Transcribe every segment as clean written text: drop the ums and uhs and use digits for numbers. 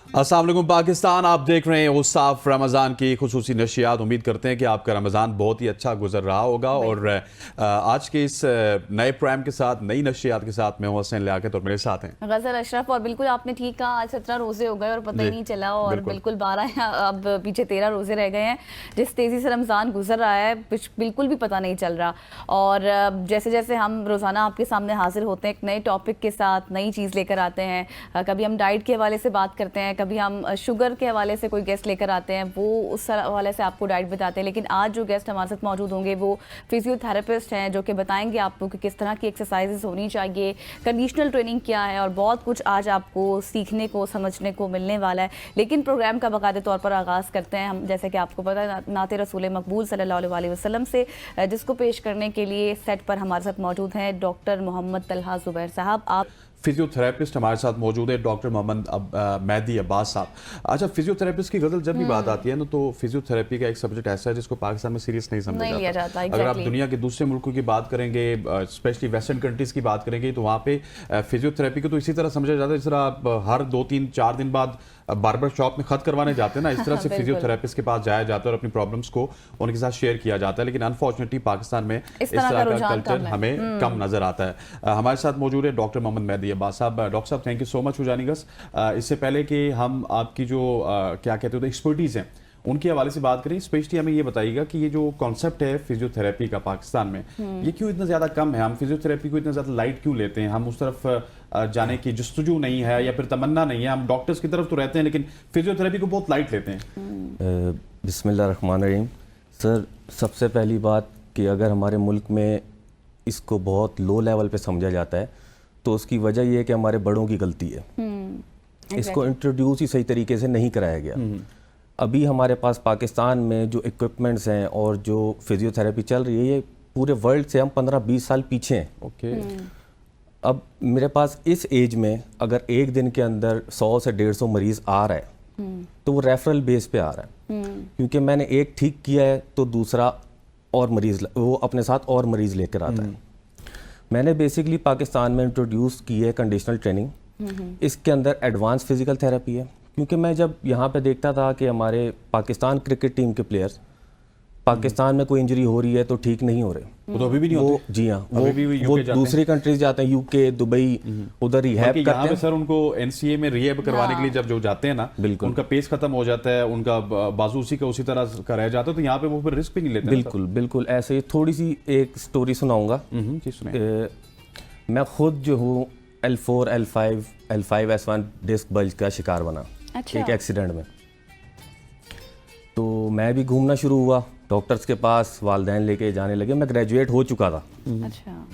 अस्सलाम वालेकुम पाकिस्तान, आप देख रहे हैं उसाफ रमज़ान की खुसूसी नशियात। उम्मीद करते हैं कि आपका रमज़ान बहुत ही अच्छा गुजर रहा होगा। और आज के इस नए प्रोग्राम के साथ, नई नशियात के साथ मैं हूं हसन लियाकत और मेरे साथ हैं गज़ल अशरफ। और बिल्कुल आपने ठीक कहा, आज 17 रोजे हो गए और पता ही नहीं चला। और बिल्कुल 12 अब पीछे 13 रोजे रह गए हैं। जिस तेज़ी से रमज़ान गुजर रहा है बिल्कुल भी पता नहीं चल रहा। और जैसे जैसे हम रोज़ाना आपके सामने हाजिर होते हैं एक नए टॉपिक के साथ, नई चीज़ लेकर आते हैं। कभी हम डाइट के हवाले से बात करते हैं, कभी हम शुगर के हवाले से कोई गेस्ट लेकर आते हैं, वो उस हवाले से आपको डाइट बताते हैं। लेकिन आज जो गेस्ट हमारे साथ मौजूद होंगे वो फिजियोथेरेपिस्ट हैं, जो कि बताएंगे आपको कि किस तरह की एक्सरसाइजेस होनी चाहिए, कंडीशनल ट्रेनिंग क्या है, और बहुत कुछ आज आपको सीखने को, समझने को मिलने वाला है। लेकिन प्रोग्राम का बाकायदे तौर पर आगाज़ करते हैं हम, जैसे कि आपको पता है, नाते रसूल मकबूल सल्लल्लाहु अलैहि वसल्लम से, जिसको पेश करने के लिए सेट पर हमारे साथ मौजूद हैं डॉक्टर मोहम्मद तलहा ज़ुबैर साहब। आप फिजियोथेरेपिस्ट हमारे साथ मौजूद है डॉक्टर मोहम्मद मेहदी अब्बास साहब। अच्छा, फिजियोथेरेपिस्ट की गज़ल जब भी बात आती है ना, तो फिजियोथेरेपी का एक सब्जेक्ट ऐसा है जिसको पाकिस्तान में सीरियस नहीं समझा जाता। अगर आप दुनिया के दूसरे मुल्कों की बात करेंगे, स्पेशली वेस्टर्न कंट्रीज़ की बात करेंगे, तो वहाँ पे फिजियोथेरेपी को तो इसी तरह समझा जाता है जिस तरह आप हर 2-3-4 दिन बाद बार्बर शॉप में खत करवाने जाते हैं ना, इस तरह से फिजियोथेरेपिस्ट के पास जाया जाता है और अपनी प्रॉब्लम्स को उनके साथ शेयर किया जाता है। लेकिन अनफॉर्चुनेटली पाकिस्तान में इस तरह का कल्चर हमें कम नजर आता है। हमारे साथ मौजूद है डॉक्टर मोहम्मद मेहदी अब्बास साहब। डॉक्टर साहब, thank you so much for joining us. इससे पहले कि हम आपकी जो क्या कहते हो एक्सपर्टीज हैं उनके हवाले से बात करें, स्पेशली हमें ये बताइएगा कि ये जो कॉन्सेप्ट है फिजियोथेरेपी का पाकिस्तान में, ये क्यों इतना ज़्यादा कम है? हम फिजियोथेरेपी को इतना ज़्यादा लाइट क्यों लेते हैं? हम उस तरफ जाने की जस्तजू नहीं है या फिर तमन्ना नहीं है? हम डॉक्टर्स की तरफ तो रहते हैं लेकिन फिजियोथेरेपी को बहुत लाइट लेते हैं। बिस्मिल्लाहिर्रहमानिर्रहीम। सर, सबसे पहली बात कि अगर हमारे मुल्क में इसको बहुत लो लेवल पे समझा जाता है तो उसकी वजह यह है कि हमारे बड़ों की गलती है। इसको इंट्रोड्यूस ही सही तरीके से नहीं कराया गया। अभी हमारे पास पाकिस्तान में जो इक्विपमेंट्स हैं और जो फिजियोथेरेपी चल रही है, ये पूरे वर्ल्ड से हम 15-20 साल पीछे हैं। ओके। अब मेरे पास इस एज में अगर एक दिन के अंदर 100 से 150 मरीज आ रहा है तो वो रेफरल बेस पे आ रहा है, क्योंकि मैंने एक ठीक किया है तो दूसरा और मरीज वो अपने साथ और मरीज लेकर आता है। मैंने बेसिकली पाकिस्तान में इंट्रोड्यूस की है कंडीशनल ट्रेनिंग। इसके अंदर एडवांस फिजिकल थेरेपी है, क्योंकि मैं जब यहाँ पे देखता था कि हमारे पाकिस्तान क्रिकेट टीम के प्लेयर्स, पाकिस्तान में कोई इंजरी हो रही है तो ठीक नहीं हो रहे, वो तो अभी भी नहीं होते। जी हाँ, वो दूसरी कंट्रीज जाते हैं, यूके, दुबई, उधर रिहैब करते हैं। सर उनको एनसीए में रिहैब करवाने के लिए जब जो जाते हैं ना, बिल्कुल उनका पेस खत्म हो जाता है, उनका बाजू उसी तरह का रह जाता है, तो यहाँ पे वो फिर रिस्क भी नहीं लेते। बिल्कुल बिल्कुल ऐसे ही थोड़ी सी एक स्टोरी सुनाऊंगा। मैं खुद जो हूँ L4, L5, L5S1 disc bulge का शिकार बना। अच्छा। एक एक्सीडेंट में तो मैं भी घूमना शुरू हुआ डॉक्टर्स के पास, वालदैन लेके जाने लगे। मैं ग्रेजुएट हो चुका था। अच्छा।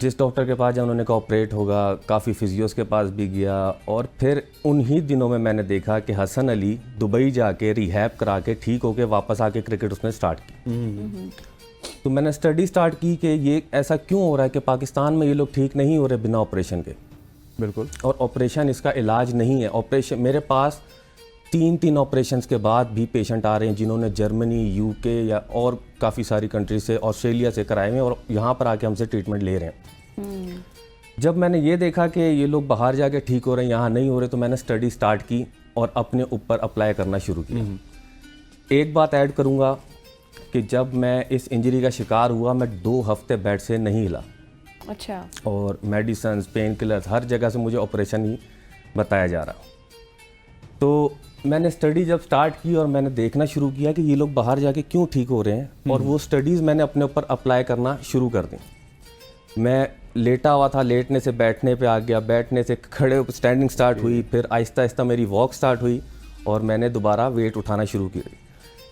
जिस डॉक्टर के पास जब उन्होंने कहा ऑपरेट होगा, काफ़ी फिजियोस के पास भी गया, और फिर उन्हीं दिनों में मैंने देखा कि हसन अली दुबई जाके रिहैब करा के ठीक होके वापस आके क्रिकेट उसने स्टार्ट की। तो मैंने स्टडी स्टार्ट की कि ये ऐसा क्यों हो रहा है कि पाकिस्तान में ये लोग ठीक नहीं हो रहे बिना ऑपरेशन के। बिल्कुल। और ऑपरेशन इसका इलाज नहीं है। ऑपरेशन मेरे पास 3 ऑपरेशंस के बाद भी पेशेंट आ रहे हैं जिन्होंने जर्मनी, यूके या और काफ़ी सारी कंट्री से, ऑस्ट्रेलिया से कराए हुए और यहाँ पर आके हमसे ट्रीटमेंट ले रहे हैं। जब मैंने ये देखा कि ये लोग बाहर जाके ठीक हो रहे हैं, यहाँ नहीं हो रहे, तो मैंने स्टडी स्टार्ट की और अपने ऊपर अप्लाई करना शुरू किया। एक बात ऐड करूँगा कि जब मैं इस इंजरी का शिकार हुआ, मैं 2 हफ्ते बेड से नहीं हिला। अच्छा। और मेडिसिन, पेन किलर्स, हर जगह से मुझे ऑपरेशन ही बताया जा रहा। तो मैंने स्टडी जब स्टार्ट की और मैंने देखना शुरू किया कि ये लोग बाहर जाके क्यों ठीक हो रहे हैं, और वो स्टडीज़ मैंने अपने ऊपर अप्लाई करना शुरू कर दी। मैं लेटा हुआ था, लेटने से बैठने पे आ गया, बैठने से खड़े स्टैंडिंग स्टार्ट हुई, फिर आहिस्ता आहिस्ता मेरी वॉक स्टार्ट हुई और मैंने दोबारा वेट उठाना शुरू किया।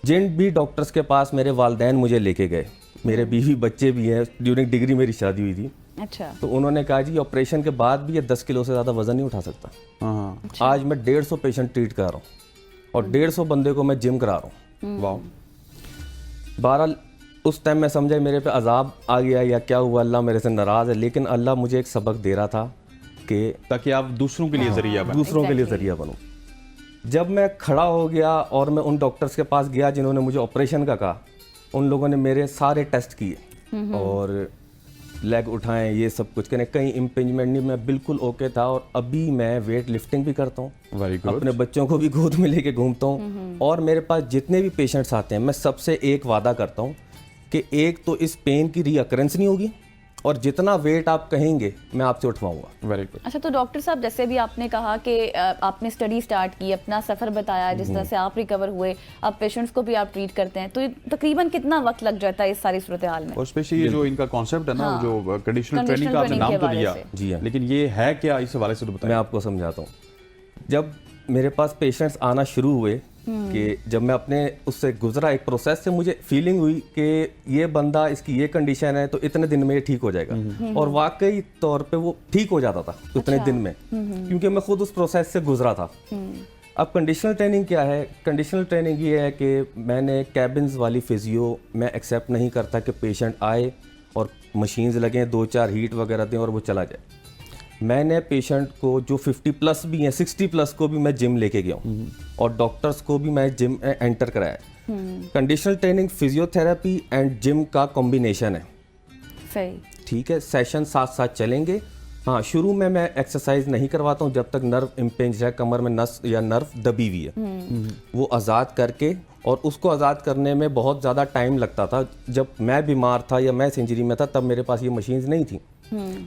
जिन भी डॉक्टर्स के पास मेरे वालदैन मुझे लेके गए, मेरे बीवी बच्चे भी हैं, ड्यूरिंग डिग्री मेरी शादी हुई थी। अच्छा। तो उन्होंने कहा जी ऑपरेशन के बाद भी ये 10 किलो से ज़्यादा वजन नहीं उठा सकता। अच्छा। आज मैं 150 पेशेंट ट्रीट कर रहा हूँ और 150 बंदे को मैं जिम करा रहा हूँ। वाह। बहरहाल उस टाइम मैं समझा मेरे पे अजाब आ गया या क्या हुआ, अल्लाह मेरे से नाराज़ है, लेकिन अल्लाह मुझे एक सबक दे रहा था कि ताकि आप दूसरों के लिए ज़रिया बनो। दूसरों के लिए ज़रिया बनूँ। जब मैं खड़ा हो गया और मैं उन डॉक्टर्स के पास गया जिन्होंने मुझे ऑपरेशन का कहा, उन लोगों ने मेरे सारे टेस्ट किए और लेग उठाएं, ये सब कुछ करें, कहीं इम्पिंजमेंट नहीं, मैं बिल्कुल ओके था। और अभी मैं वेट लिफ्टिंग भी करता हूँ, वेरी गुड। अपने बच्चों को भी गोद में लेके घूमता हूँ। और मेरे पास जितने भी पेशेंट्स आते हैं, मैं सबसे एक वादा करता हूँ कि एक तो इस पेन की रीअकरेंस नहीं होगी, और जितना वेट आप कहेंगे मैं आपसे उठवाऊंगा। Very good. अच्छा, तो डॉक्टर साहब, जैसे भी आपने कहा कि आपने स्टडी स्टार्ट की, अपना सफ़र बताया, जिस तरह से आप रिकवर हुए, अब पेशेंट्स को भी आप ट्रीट करते हैं, तो ये तकरीबन कितना वक्त लग जाता है इस सारी सूरत हाल में? और स्पेशली ये जो इनका कॉन्सेप्ट है ना, हाँ, जो कंडीशनल ट्रेनिंग conditional का आपने training नाम के तो हवाले लिया, से। जी हाँ। लेकिन ये है क्या, इस हवाले से तो मैं बताएं। आपको समझाता हूँ। जब मेरे पास पेशेंट्स आना शुरू हुए, कि जब मैं अपने उससे गुजरा एक प्रोसेस से, मुझे फीलिंग हुई कि ये बंदा, इसकी ये कंडीशन है तो इतने दिन में ये ठीक हो जाएगा। और वाकई तौर पे वो ठीक हो जाता था उतने दिन में, क्योंकि मैं खुद उस प्रोसेस से गुजरा था। अब कंडीशनल ट्रेनिंग क्या है? कंडीशनल ट्रेनिंग ये है कि मैंने कैबिन्स वाली फिजियो मैं एक्सेप्ट नहीं करता कि पेशेंट आए और मशीन्स लगें, 2-4 हीट वगैरह दें और वो चला जाए। मैंने पेशेंट को जो 50 प्लस भी हैं, 60 प्लस को भी मैं जिम लेके गया हूँ, और डॉक्टर्स को भी मैं जिम एंटर कराया। Conditional training physiotherapy and gym का कॉम्बिनेशन है। सही। ठीक है, सेशन साथ साथ चलेंगे। हाँ, शुरू में मैं एक्सरसाइज नहीं करवाता हूँ जब तक नर्व इम्पेंज है, कमर में नस या नर्व दबी हुई है। वो आज़ाद करके, और उसको आज़ाद करने में बहुत ज़्यादा टाइम लगता था। जब मैं बीमार था या मैं इंजरी में था, तब मेरे पास ये मशीन्स नहीं थी।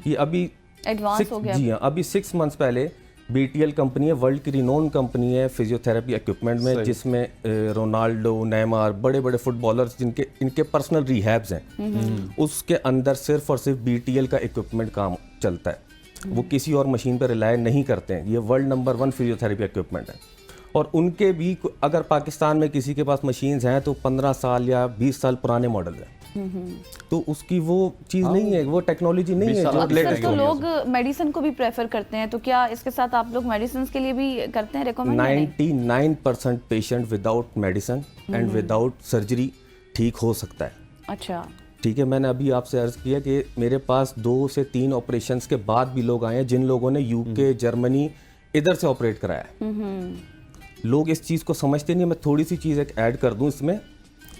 ये अभी एडवांस हो गया। जी हाँ, अभी 6 मंथ्स पहले BTL कंपनी है, वर्ल्ड की रिनोन कंपनी है फिजियोथेरेपी इक्विपमेंट में, जिसमें रोनाल्डो, नेमार, बड़े बड़े फुटबॉलर्स जिनके इनके पर्सनल रिहैब्स हैं, उसके अंदर सिर्फ और सिर्फ BTL का इक्विपमेंट काम चलता है। वो किसी और मशीन पर रिलाय नहीं करते हैं। ये वर्ल्ड नंबर 1 फिजियोथेरेपी इक्विपमेंट है। और उनके भी अगर पाकिस्तान में किसी के पास मशीन्स हैं तो 15 साल या 20 साल पुराने मॉडल हैं। तो उसकी वो चीज़ नहीं है, वो टेक्नोलॉजी नहीं है जो अक्सर लेटेस्ट तो लोग मेडिसिन को भी प्रेफर करते हैं, तो क्या इसके साथ आप लोग मेडिसिन के लिए भी करते हैं recommend? 99% patient without medicine and without surgery ठीक हो सकता है। अच्छा, ठीक है, मैंने अभी आपसे अर्ज किया कि मेरे पास 2 से 3 ऑपरेशंस के बाद भी लोग आए हैं जिन लोगों ने UK, जर्मनी इधर से ऑपरेट कराया है। लोग इस चीज़ को समझते नहीं। मैं थोड़ी सी चीज़ एक ऐड कर दूं इसमें।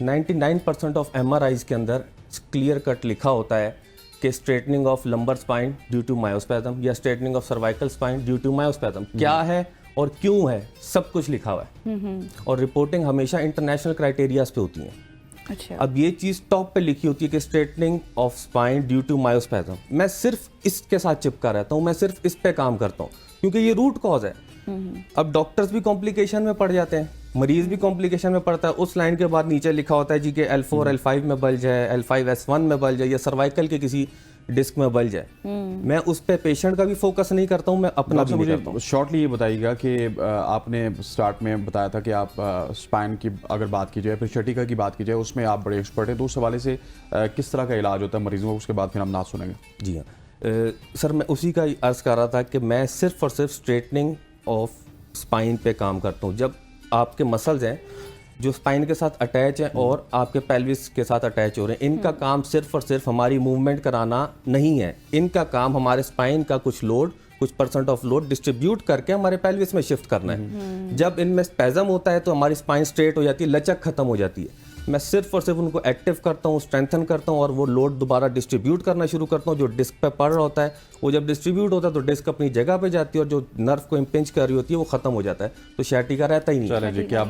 99% ऑफ MRIs के अंदर क्लियर कट लिखा होता है कि straightening of lumbar spine due to myospasm या straightening of cervical spine due to myospasm. क्या है और क्यों है, सब कुछ लिखा हुआ है। और रिपोर्टिंग हमेशा इंटरनेशनल क्राइटेरियाज पे होती है। अच्छा। अब ये चीज़ टॉप पे लिखी होती है कि straightening of spine due to myospasm. मैं सिर्फ इसके साथ चिपका रहता हूँ, मैं सिर्फ इस पे काम करता हूँ, क्योंकि ये रूट कॉज है। अब डॉक्टर्स भी कॉम्प्लिकेशन में पड़ जाते हैं, मरीज भी कॉम्प्लिकेशन में पड़ता है। उस लाइन के बाद नीचे लिखा होता है जी कि L4 L5 में बल्ज है, L5S1 में बल्ज है, या सर्वाइकल के किसी डिस्क में बल्ज है। मैं उस पे पेशेंट का भी फोकस नहीं करता हूँ, मैं अपना भी नहीं करता हूँ। शॉर्टली ये बताइएगा कि आपने स्टार्ट में बताया था कि आप स्पाइन की अगर बात की जाए, फिर शटिका की बात की जाए, उसमें आप बड़े एक्सपर्ट हैं, तो उस हवाले से किस तरह का इलाज होता है मरीजों को, उसके बाद फिर हम नाम सुनेंगे। जी हाँ सर, मैं उसी का अर्ज कर रहा था कि मैं सिर्फ और सिर्फ स्ट्रेटनिंग ऑफ स्पाइन पे काम करता हूँ। जब आपके मसल्स हैं जो स्पाइन के साथ अटैच हैं और आपके पेल्विस के साथ अटैच हो रहे हैं, इनका काम सिर्फ और सिर्फ हमारी मूवमेंट कराना नहीं है। इनका काम हमारे स्पाइन का कुछ लोड, कुछ % ऑफ लोड डिस्ट्रीब्यूट करके हमारे पेल्विस में शिफ्ट करना है। जब इनमें स्पैज़म होता है तो हमारी स्पाइन स्ट्रेट हो जाती है, लचक खत्म हो जाती है। मैं सिर्फ और सिर्फ उनको एक्टिव करता हूँ, स्ट्रेंथन करता हूँ, और वो लोड दोबारा डिस्ट्रीब्यूट करना शुरू करता हूँ। जो डिस्क पे पड़ रहा होता है, वो जब डिस्ट्रीब्यूट होता है तो डिस्क अपनी जगह पे जाती है, और जो नर्व को इम्पिंच कर रही होती है वो खत्म हो जाता है, तो शैटिका रहता ही नहीं। चलें जी, क्या